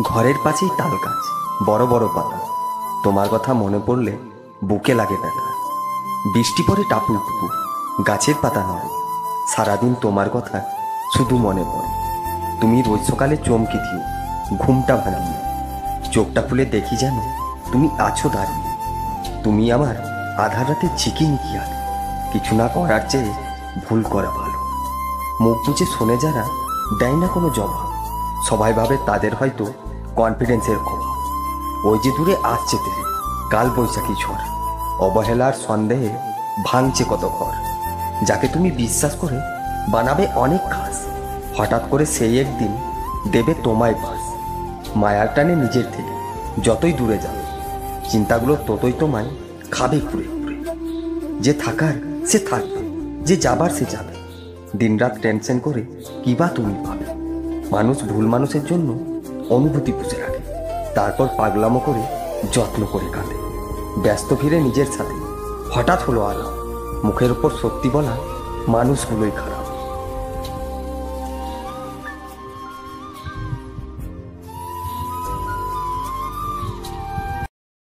ঘরের পাশেই তাল গাছ, বড় বড় পাতা। তোমার কথা মনে পড়লে বুকে লাগে ব্যথা। বৃষ্টি পড়ে টাপুর টুপুর, গাছের পাতা নড়ে। সারাদিন তোমার কথা শুধু মনে পড়ে। তুমি রোজ সকালে চমকে দিও, ঘুমটা ভাঙিয়ে। চোখটা খুলে দেখি যেন তুমি আছো দাঁড়িয়ে। তুমি আমার আধার রাতে ঝিকিমিকি আলো। কিছু না করার চেয়ে ভুল করা ভালো। মুখ বুঝে শোনে যারা, দেয় না কোনো জবাব। সবাই ভাবে তাদের হয়তো কনফিডেন্সের অভাব। ওই যে দূরে আসছে তেরে কাল বৈশাখী ঝড়, অবহেলার সন্দেহে ভাঙছে কত ঘর। যাকে তুমি বিশ্বাস করে বানাবে অনেক খাস, হঠাৎ করে সেই একদিন দেবে তোমায় পাস। মায়ার টানে নিজের থেকে যতই দূরে যাবে, চিন্তাগুলো ততই তোমায় খাবে ঘুরে ঘুরে। যে থাকার সে থাকবে, যে যাবার সে যাবে। দিনরাত টেনশন করে কি বা তুমি পাবে। মানুষ ভুল মানুষের জন্য অনুভূতি বুঝে রাখে, তারপর পাগলামো করে যত্ন করে কাঁদে। ব্যস্ত ফিরে নিজের সাথে হঠাৎ হলো আলাপ, মুখের ওপর সত্যি বলা মানুষগুলোই খারাপ।